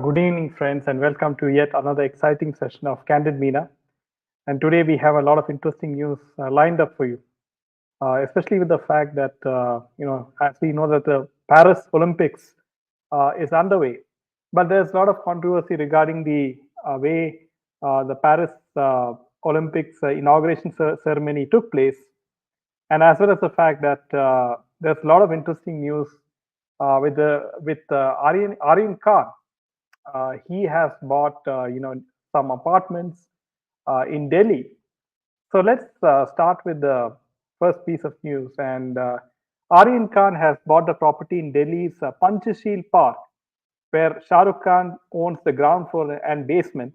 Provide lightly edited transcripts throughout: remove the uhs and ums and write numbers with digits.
Good evening, friends, and welcome to yet another exciting session of Candid Meena. And today we have a lot of interesting news lined up for you, especially with the fact that, as we know that the Paris Olympics is underway. But there's a lot of controversy regarding the way the Paris Olympics inauguration ceremony took place, and as well as the fact that there's a lot of interesting news with Aryan Khan. He has bought some apartments in Delhi. So let's start with the first piece of news. And Aryan Khan has bought the property in Delhi's Panchashil Park, where Shah Rukh Khan owns the ground floor and basement.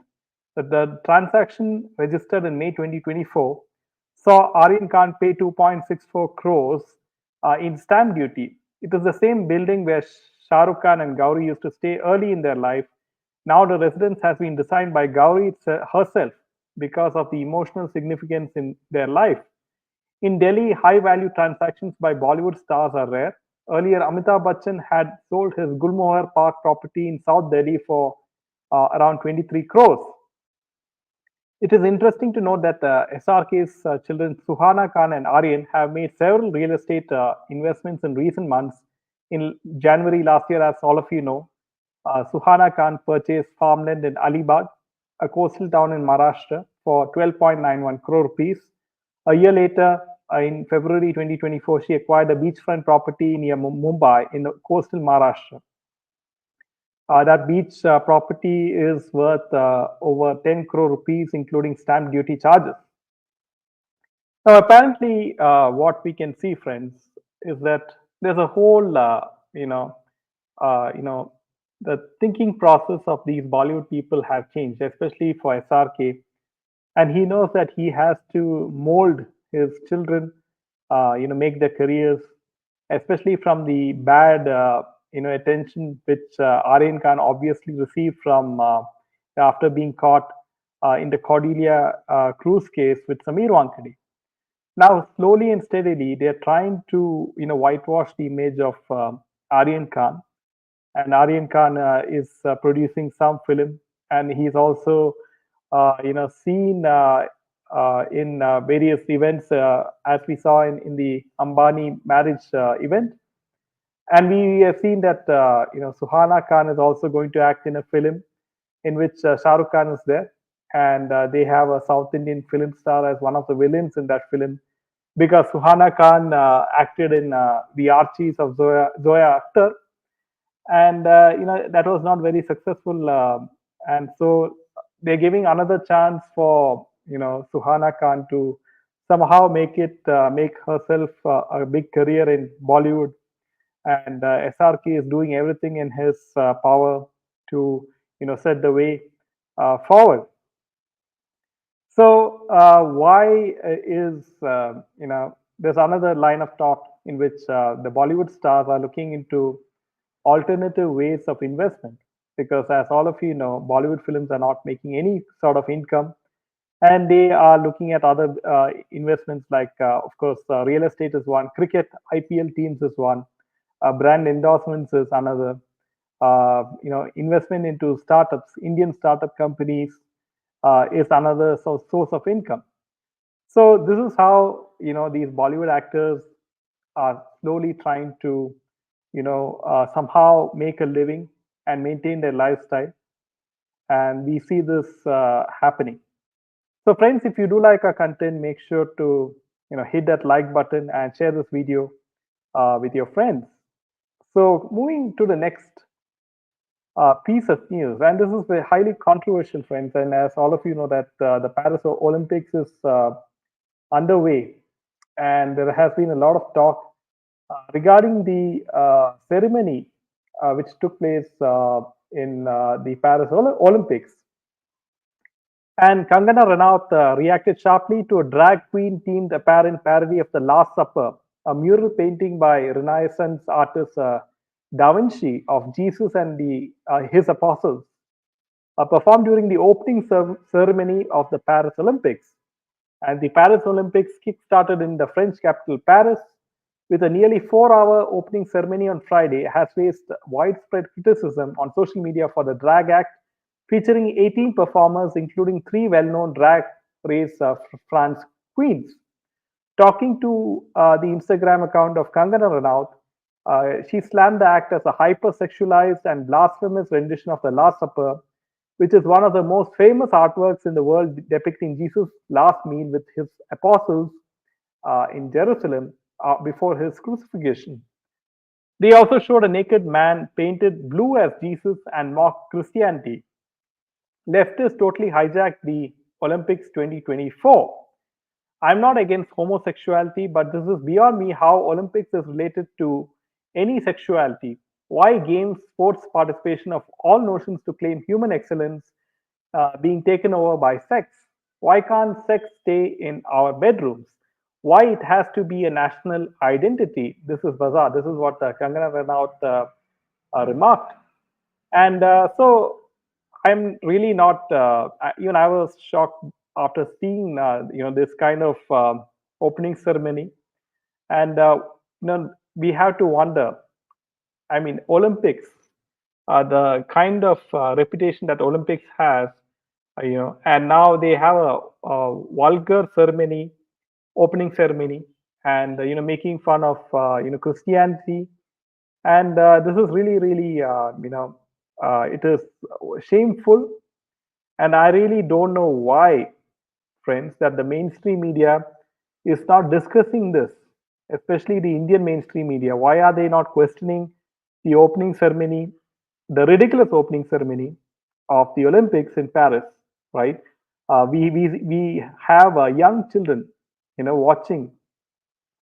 The transaction registered in May 2024 saw Aryan Khan pay 2.64 crores in stamp duty. It is the same building where Shah Rukh Khan and Gauri used to stay early in their life. Now the residence has been designed by Gauri herself because of the emotional significance in their life. In Delhi, high value transactions by Bollywood stars are rare. Earlier, Amitabh Bachchan had sold his Gulmohar Park property in South Delhi for around 23 crores. It is interesting to note that SRK's children Suhana Khan and Aryan have made several real estate investments in recent months. In January last year, as all of you know, Suhana Khan purchased farmland in Alibag, a coastal town in Maharashtra, for 12.91 crore rupees. A year later, in February 2024, she acquired a beachfront property near Mumbai in coastal Maharashtra. That beach property is worth over 10 crore rupees, including stamp duty charges. Now, apparently, what we can see, friends, is that there's a whole, the thinking process of these Bollywood people have changed, especially for SRK, and he knows that he has to mold his children, make their careers, especially from the bad, attention which Aryan Khan obviously received from after being caught in the Cordelia cruise case with Samir Wankhede. Now, slowly and steadily, they are trying to, whitewash the image of Aryan Khan, and Aryan Khan is producing some film, and he's also, seen in various events, as we saw in the Ambani marriage event. And we have seen that Suhana Khan is also going to act in a film in which Shah Rukh Khan is there, and they have a South Indian film star as one of the villains in that film, because Suhana Khan acted in the Archies of Zoya Akhtar, and that was not very successful, and so they're giving another chance for Suhana Khan to somehow make herself a big career in Bollywood, and SRK is doing everything in his power to set the way forward. So why is there's another line of talk in which the Bollywood stars are looking into alternative ways of investment, because as all of you know, Bollywood films are not making any sort of income, and they are looking at other investments like, of course, real estate is one, cricket IPL teams is one, brand endorsements is another, investment into startups, Indian startup companies is another source of income. So this is how these Bollywood actors are slowly trying to somehow make a living and maintain their lifestyle, and we see this happening. So friends, if you do like our content, make sure to hit that like button and share this video with your friends. So moving to the next piece of news, and this is very highly controversial, friends, and as all of you know that the Paris Olympics is underway, and there has been a lot of talk regarding the ceremony which took place in the Paris Olympics. And Kangana Ranaut reacted sharply to a drag queen themed apparent parody of The Last Supper, a mural painting by Renaissance artist Da Vinci of Jesus and his apostles, performed during the opening ceremony of the Paris Olympics. And the Paris Olympics kick-started in the French capital, Paris, with a nearly 4 hour opening ceremony on Friday, has faced widespread criticism on social media for the drag act, featuring 18 performers, including three well known drag race France queens. Talking to the Instagram account of Kangana Ranaut, she slammed the act as a hypersexualized and blasphemous rendition of the Last Supper, which is one of the most famous artworks in the world depicting Jesus' last meal with his apostles in Jerusalem before his crucifixion. They also showed a naked man painted blue as Jesus and mocked Christianity. Leftists totally hijacked the Olympics 2024. I'm not against homosexuality, but this is beyond me how Olympics is related to any sexuality. Why games sports participation of all notions to claim human excellence being taken over by sex? Why can't sex stay in our bedrooms? Why it has to be a national identity? This is bizarre. This is what Kangana Ranaut remarked. And so I'm really not, even I was shocked after seeing, this kind of opening ceremony. And, we have to wonder, I mean, Olympics, the kind of reputation that Olympics has, and now they have a vulgar ceremony, opening ceremony, and, making fun of, Christianity. And this is really, really, it is shameful. And I really don't know why, friends, that the mainstream media is not discussing this, especially the Indian mainstream media. Why are they not questioning the opening ceremony, the ridiculous opening ceremony of the Olympics in Paris, right? We have young children, watching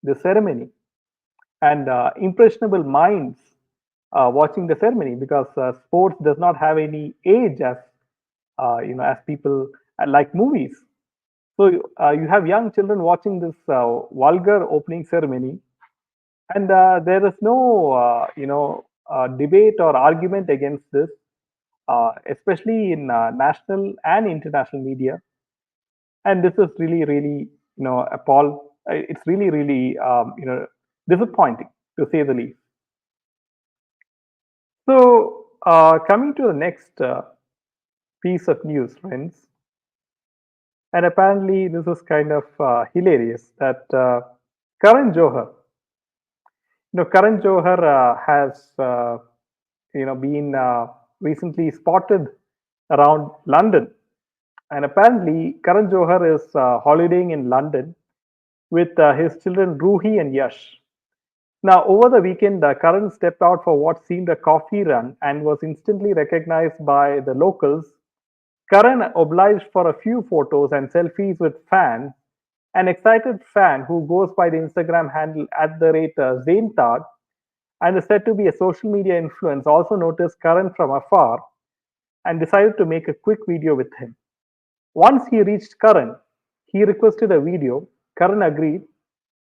the ceremony, and impressionable minds watching the ceremony, because sports does not have any age, as people like movies. So you have young children watching this vulgar opening ceremony, and there is no debate or argument against this, especially in national and international media. And this is really, really, appall. It's really, really, disappointing, to say the least. So, coming to the next piece of news, friends, and apparently this is kind of hilarious that Karan Johar, Karan Johar has, been recently spotted around London, and apparently Karan Johar is holidaying in London with his children Ruhi and Yash. Now, over the weekend, Karan stepped out for what seemed a coffee run and was instantly recognized by the locals. Karan obliged for a few photos and selfies with fans. An excited fan who goes by the Instagram handle at the rate Zaintad and is said to be a social media influence also noticed Karan from afar and decided to make a quick video with him. Once he reached Karan, he requested a video. Karan agreed.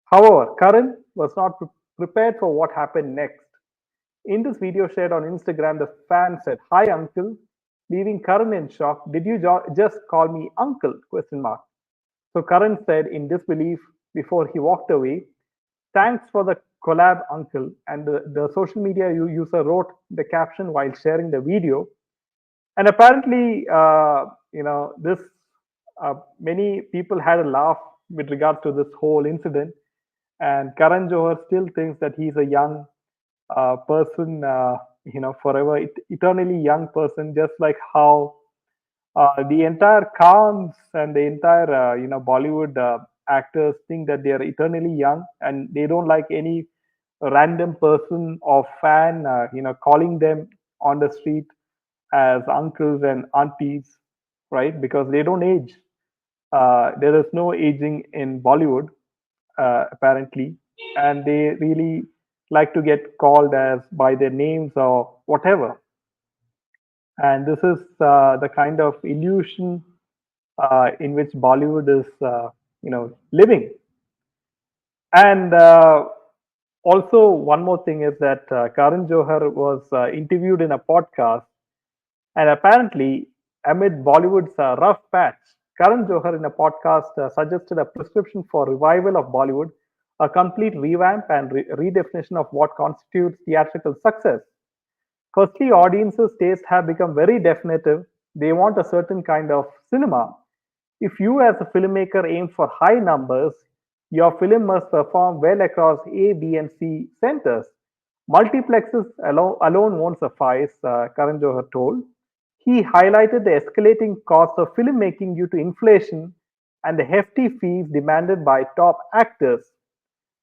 However, Karan was not prepared for what happened next. In this video shared on Instagram, the fan said, "Hi, uncle," leaving Karan in shock. "Did you just call me uncle?" Question mark. So Karan said in disbelief before he walked away, "Thanks for the collab, uncle." And the social media user wrote the caption while sharing the video. And apparently, this many people had a laugh with regards to this whole incident. And Karan Johar still thinks that he's a young person, forever, eternally young person, just like how the entire Khans and the entire, Bollywood actors think that they are eternally young and they don't like any random person or fan, calling them on the street as uncles and aunties, right? Because they don't age. There is no aging in Bollywood, apparently, and they really like to get called as by their names or whatever. And this is the kind of illusion in which Bollywood is, living. And also, one more thing is that Karan Johar was interviewed in a podcast, and apparently, amid Bollywood's rough patch, Karan Johar in a podcast suggested a prescription for revival of Bollywood, a complete revamp and redefinition of what constitutes theatrical success. Firstly, audiences' tastes have become very definitive. They want a certain kind of cinema. If you, as a filmmaker, aim for high numbers, your film must perform well across A, B, and C centers. Multiplexes alone won't suffice, Karan Johar told. He highlighted the escalating costs of filmmaking due to inflation and the hefty fees demanded by top actors.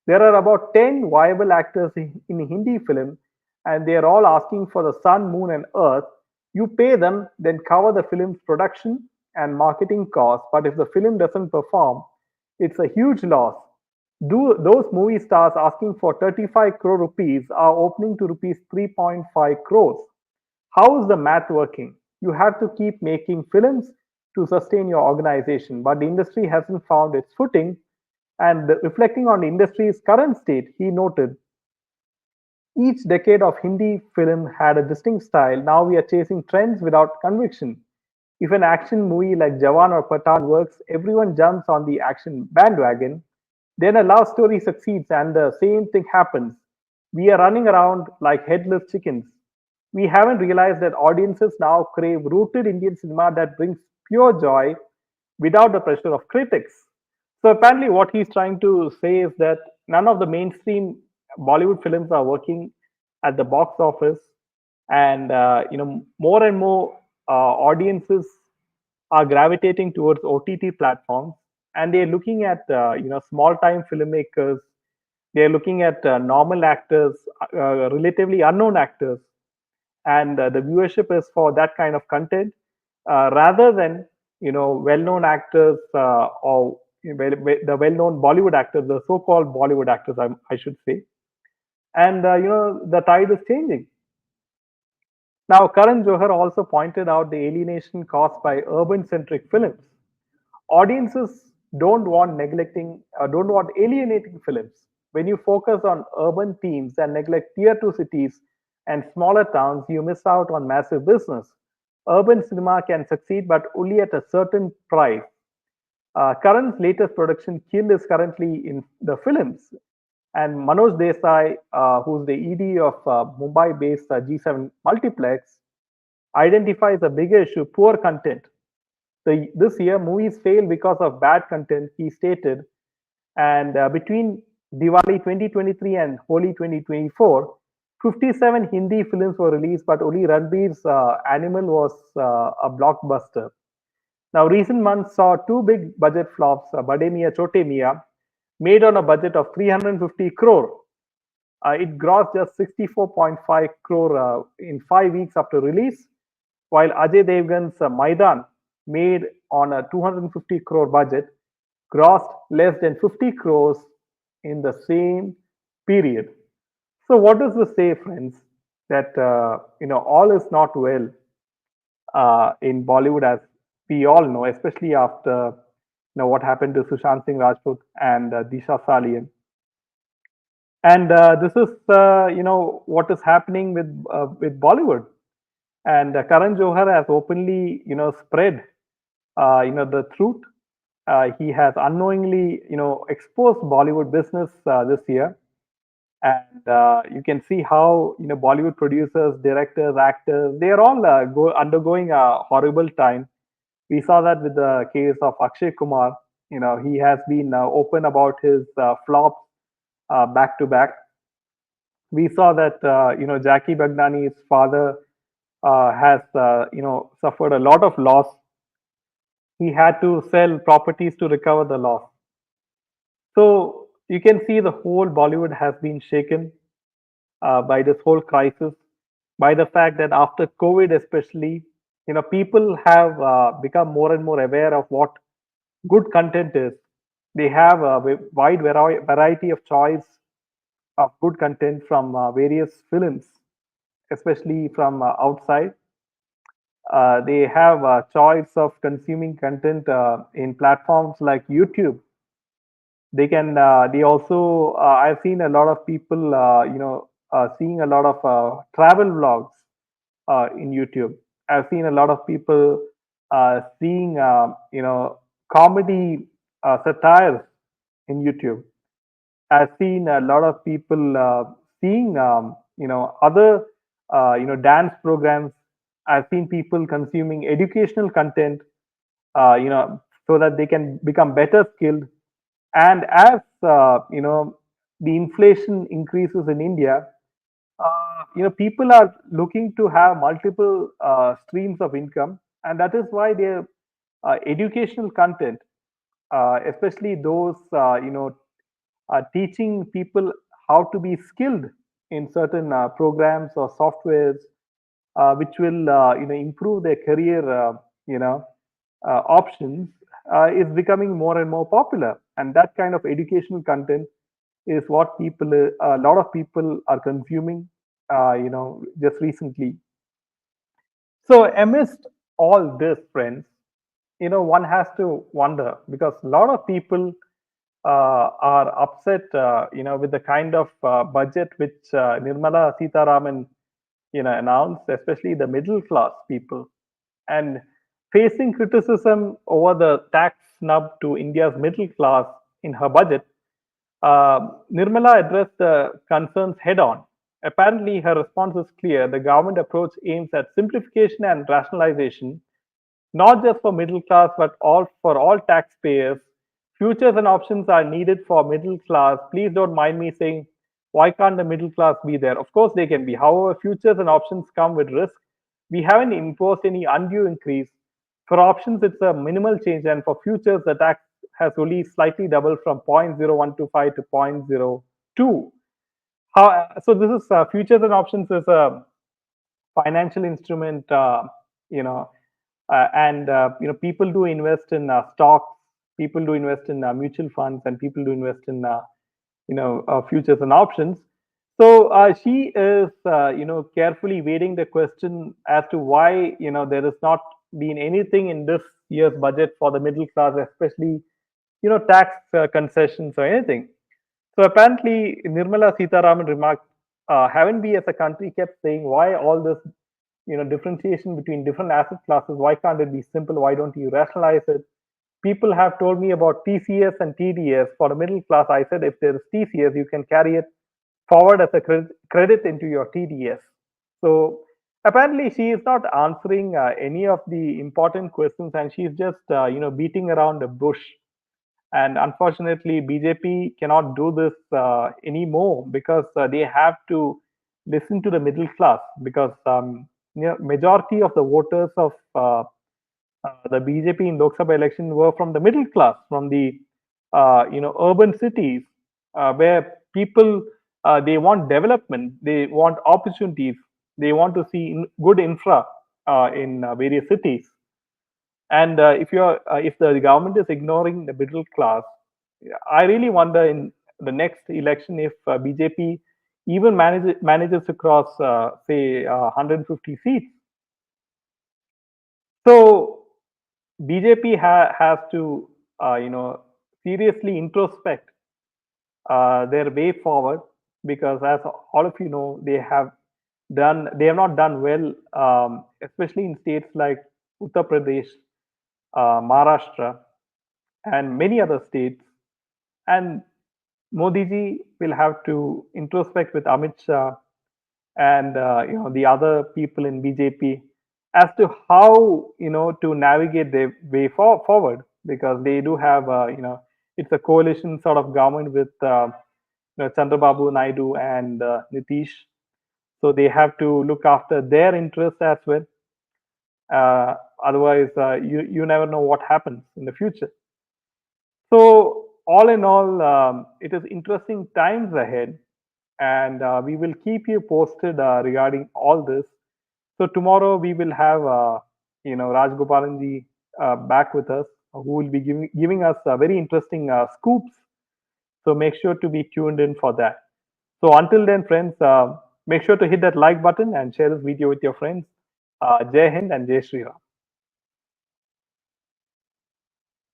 There are about 10 viable actors in Hindi film, and they are all asking for the sun, moon, and earth. You pay them, then cover the film's production and marketing costs. But if the film doesn't perform, it's a huge loss. Those movie stars asking for 35 crore rupees are opening to rupees 3.5 crores. How is the math working? You have to keep making films to sustain your organization, but the industry hasn't found its footing. And reflecting on the industry's current state, he noted each decade of Hindi film had a distinct style. Now we are chasing trends without conviction. If an action movie like Jawan or Pathan works, everyone jumps on the action bandwagon. Then a love story succeeds, and the same thing happens. We are running around like headless chickens. We haven't realized that audiences now crave rooted Indian cinema that brings pure joy without the pressure of critics. So apparently, what he's trying to say is that none of the mainstream Bollywood films are working at the box office, and more and more audiences are gravitating towards OTT platforms, and they're looking at small time filmmakers. They're looking at normal actors, relatively unknown actors, and the viewership is for that kind of content rather than well-known actors or the well-known Bollywood actors, the so-called Bollywood actors, I should say. And the tide is changing. Now, Karan Johar also pointed out the alienation caused by urban-centric films. Audiences don't want alienating films. When you focus on urban themes and neglect tier 2 cities and smaller towns, you miss out on massive business. Urban cinema can succeed, but only at a certain price. Karan's latest production, Kill, is currently in the films. And Manoj Desai, who's the ED of Mumbai based G7 Multiplex, identifies a bigger issue: poor content. This year, movies fail because of bad content, he stated. And between Diwali 2023 and Holi 2024, 57 Hindi films were released, but only Ranbir's Animal was a blockbuster. Now, recent months saw two big budget flops, Bade Mia Chote Mia, made on a budget of 350 crore. It grossed just 64.5 crore in 5 weeks after release, while Ajay Devgan's Maidan, made on a 250 crore budget, grossed less than 50 crores in the same period. So, what does this say, friends? That all is not well in Bollywood, as we all know, especially after what happened to Sushant Singh Rajput and Disha Salian. And this is what is happening with Bollywood. And Karan Johar has openly spread the truth. He has unknowingly exposed Bollywood business this year, and you can see how Bollywood producers, directors, actors, they are all undergoing a horrible time. We saw that with the case of Akshay Kumar. He has been open about his flops back to back. We saw that Jackie Baghdani's father has suffered a lot of loss. He had to sell properties to recover the loss. So you can see the whole Bollywood has been shaken by this whole crisis, by the fact that after COVID, especially, people have become more and more aware of what good content is. They have a wide variety of choice of good content from various films, especially from outside. They have a choice of consuming content in platforms like YouTube. They also I've seen a lot of people seeing a lot of travel vlogs in YouTube. I've seen a lot of people seeing comedy satires in YouTube. I've seen a lot of people seeing, other, dance programs. I've seen people consuming educational content, so that they can become better skilled. And as, the inflation increases in India, people are looking to have multiple streams of income, and that is why their educational content, especially those, teaching people how to be skilled in certain programs or softwares, which will, improve their career, you know options, is becoming more and more popular. And that kind of educational content is what people, a lot of people are consuming, just recently. So amidst all this, friends, one has to wonder, because a lot of people are upset, with the kind of budget which Nirmala Sitaraman, announced, especially the middle class people, and facing criticism over the tax snub to India's middle class in her budget. Nirmala addressed the concerns head on. Apparently, her response is clear. The government approach aims at simplification and rationalization, not just for middle class, but all for all taxpayers. Futures and options are needed for middle class. Please don't mind me saying, why can't the middle class be there? Of course, they can be. However, futures and options come with risk. We haven't imposed any undue increase. For options, it's a minimal change, and for futures, the tax has only slightly doubled from 0.0125 to 0.02. So this is, futures and options is a financial instrument, and people do invest in stocks, people do invest in mutual funds, and people do invest in, futures and options. So she is, carefully weighing the question as to why, there has not been anything in this year's budget for the middle class, especially, tax concessions or anything. So apparently, Nirmala Sitaraman remarked, haven't we as a country kept saying, why all this, differentiation between different asset classes? Why can't it be simple? Why don't you rationalize it? People have told me about TCS and TDS. For the middle class, I said, if there is TCS, you can carry it forward as a credit into your TDS. So apparently, she is not answering any of the important questions, and she's just, beating around the bush. And unfortunately, BJP cannot do this anymore, because they have to listen to the middle class, because, majority of the voters of the BJP in Lok Sabha election were from the middle class, from the, urban cities, where people, they want development, they want opportunities, they want to see good infra in various cities. And if the government is ignoring the middle class, I really wonder in the next election if BJP even manages to cross, say, 150 seats. So BJP has to, seriously introspect their way forward, because as all of you know, they have not done well, especially in states like Uttar Pradesh, Maharashtra, and many other states. And Modi ji will have to introspect with Amit Shah and, the other people in BJP, as to how, to navigate their way forward, because they do have, it's a coalition sort of government with, Chandrababu Naidu and Nitish. So they have to look after their interests as well. Otherwise, you never know what happens in the future. So all in all, it is interesting times ahead, and we will keep you posted regarding all this. So tomorrow we will have, Raj Gopalanji back with us, who will be giving us very interesting scoops. So make sure to be tuned in for that. So until then, friends, make sure to hit that like button and share this video with your friends. Jai Hind and Jai Shri Ram.